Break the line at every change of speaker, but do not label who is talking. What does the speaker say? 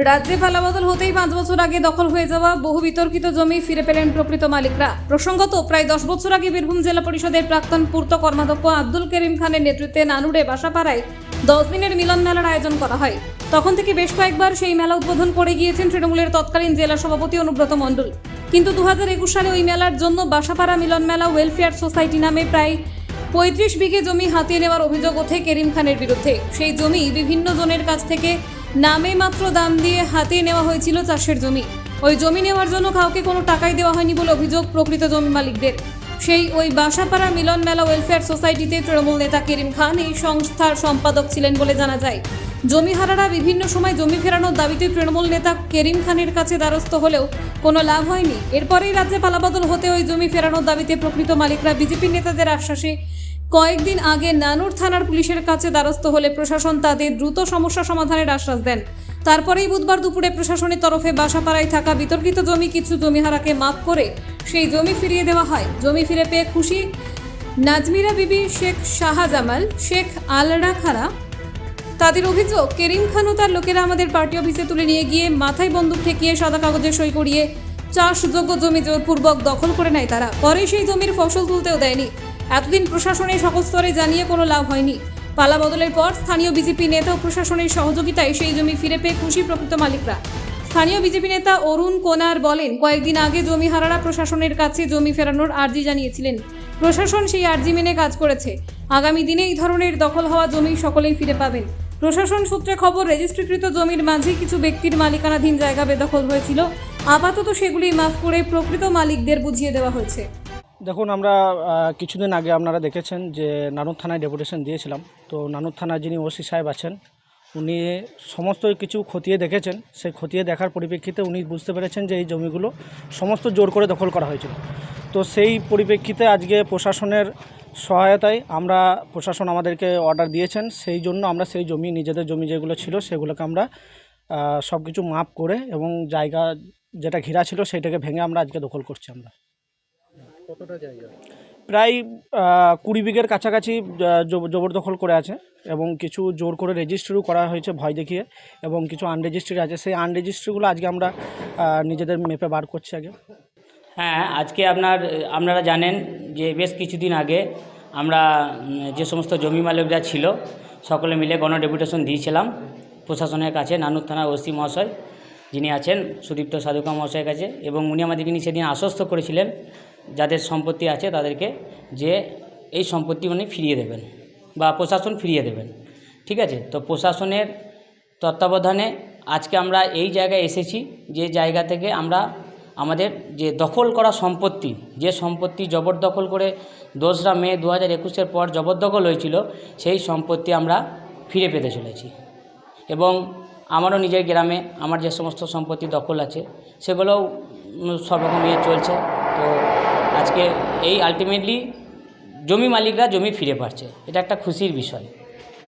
রাজ্যে পালাবদল হতেই 5 বছর আগে দখল হয়ে যাওয়া বহু বিতর্কিত জমি ফিরে পেলেন প্রকৃত মালিকরা। প্রসঙ্গত, প্রায় 10 বছর আগে বীরভূম জেলা পরিষদের প্রাক্তন পূর্ত কর্মাধ্যক্ষ আব্দুল করিম খানের নেতৃত্বে নানুরে বাসাপাড়ায় 10 দিনের মিলন মেলার আয়োজন করা হয়। তখন থেকে বেশ কয়েকবার সেই মেলা উদ্বোধন করে গিয়েছেন তৃণমূলের তৎকালীন জেলা সভাপতি অনুব্রত মণ্ডল। কিন্তু 2021 সালে ওই মেলার জন্য বাসাপাড়া মিলন মেলা ওয়েলফেয়ার সোসাইটি নামে প্রায় 35 বিঘে জমি হাতিয়ে নেওয়ার অভিযোগ ওঠে করিম খানের বিরুদ্ধে। সেই জমি বিভিন্ন জনের কাছ থেকে নামে মাত্র দাম দিয়ে হাতিয়ে নেওয়া হয়েছিল চাষের জমি। ওই জমি নেওয়ার জন্য কাউকে কোনো টাকাই দেওয়া হয়নি বলে অভিযোগ প্রকৃত জমি মালিকদের। সেই ওই বাসাপাড়া মিলন মেলা ওয়েলফেয়ার সোসাইটিতে তৃণমূল নেতা করিম খান এই সংস্থার সম্পাদক ছিলেন বলে জানা যায়। জমিহারারা বিভিন্ন সময় জমি ফেরানোর দাবিতে তৃণমূল নেতা করিম খানের কাছে দ্বারস্থ হলেও কোনো লাভ হয়নি। এরপরেই রাজ্যে পালাবদল হতে ওই জমি ফেরানোর দাবিতে প্রকৃত মালিকরা বিজেপি নেতাদের আশ্বাসে কয়েকদিন আগে নানুর থানার পুলিশের কাছে দ্বারস্থ হলে প্রশাসন তাদের দ্রুত সমস্যা সমাধানের আশ্বাস দেন। তারপরেই বুধবার দুপুরে প্রশাসনের তরফে বাসাপাড়ায় থাকা বিতর্কিত জমি কিছু জমিহারাকে মাফ করে সেই জমি ফিরিয়ে দেওয়া হয়। জমি ফিরে পেয়ে খুশি নাজমিরা বিবি, শেখ শাহজামাল, শেখ আলরা খারা। তাদের অভিযোগ, করিম খান ও তার লোকেরা আমাদের পার্টি অফিসে তুলে নিয়ে গিয়ে মাথায় বন্দুক ঠেকিয়ে সাদা কাগজে সই করিয়ে চাষযোগ্য জমি জোরপূর্বক দখল করে নেয় তারা। পরে সেই জমির ফসল তুলতেও দেয়নি। এতদিন প্রশাসনের সকল স্তরে জানিয়ে কোনো লাভ হয়নি। পালা বদলের পর স্থানীয় বিজেপি নেতা ও প্রশাসনের সহযোগিতায় সেই জমি ফিরে পেয়ে খুশি প্রকৃত মালিকরা। স্থানীয় বিজেপি নেতা অরুণ কোনার বলেন, কয়েকদিন আগে জমিহারারা প্রশাসনের কাছে জমি ফেরানোর আর্জি জানিয়েছিলেন। প্রশাসন সেই আর্জি মেনে কাজ করেছে। আগামী দিনে এই ধরনের দখল হওয়া জমি সকলেই ফিরে পাবেন। প্রশাসন সূত্রে খবর, রেজিস্ট্রিকৃত জমির মাঝে কিছু ব্যক্তির মালিকানাধীন জায়গা বেদখল হয়েছিল। আপাতত সেগুলি মাফ করে প্রকৃত মালিকদের বুঝিয়ে দেওয়া হয়েছে।
দেখুন, আমরা কিছুদিন আগে আপনারা দেখেছেন যে নানুর থানায় ডেপুটেশন দিয়েছিলাম। তো নানুর থানায় যিনি ওসি সাহেব আছেন, উনি সমস্ত কিছু খতিয়ে দেখেছেন। সেই খতিয়ে দেখার পরিপ্রেক্ষিতে উনি বুঝতে পেরেছেন যে এই জমিগুলো সমস্ত জোর করে দখল করা হয়েছিল। তো সেই পরিপ্রেক্ষিতে আজকে প্রশাসনের সহায়তায় প্রশাসন আমাদেরকে অর্ডার দিয়েছেন। সেই জন্য আমরা সেই জমি, নিজেদের জমি যেগুলো ছিল সেগুলোকে আমরা সব কিছু মাপ করে এবং জায়গা যেটা ঘেরা ছিল সেটাকে ভেঙে আমরা আজকে দখল করছি। আমরা
কতটা জায়গা?
প্রায় 20 বিঘের কাছাকাছি জবরদখল করে আছে এবং কিছু জোর করে রেজিস্ট্রিও করা হয়েছে ভয় দেখিয়ে, এবং কিছু আনরেজিস্ট্রি আছে। সেই আনরেজিস্ট্রিগুলো আজকে আমরা নিজেদের মেপে বার করছি আগে।
হ্যাঁ, আজকে আপনারা জানেন যে বেশ কিছুদিন আগে আমরা যে সমস্ত জমি মালিকরা ছিল সকলে মিলে গণ ডেপুটেশন দিয়েছিলাম প্রশাসনের কাছে, নানুর থানার ওসি মহাশয় যিনি আছেন সুদীপ্ত সাধুকা মহাশয়ের কাছে, এবং উনি আমাদেরকে সেদিন আশ্বস্ত করেছিলেন যাদের সম্পত্তি আছে তাদেরকে যে এই সম্পত্তি উনি ফিরিয়ে দেবেন বা প্রশাসন ফিরিয়ে দেবেন। ঠিক আছে, তো প্রশাসনের তত্ত্বাবধানে আজকে আমরা এই জায়গায় এসেছি, যে জায়গা থেকে আমরা আমাদের যে দখল করা সম্পত্তি, যে সম্পত্তি জবরদখল করে 2রা মে 2021-এর পর জবরদখল হয়েছিল, সেই সম্পত্তি আমরা ফিরে পেতে চলেছি। এবং আমারও নিজের গ্রামে আমার যে সমস্ত সম্পত্তি দখল আছে সেগুলোও সব রকম চলছে। তো আজকে এই আলটিমেটলি জমি মালিকরা জমি ফিরে পাচ্ছে, এটা একটা খুশির বিষয়।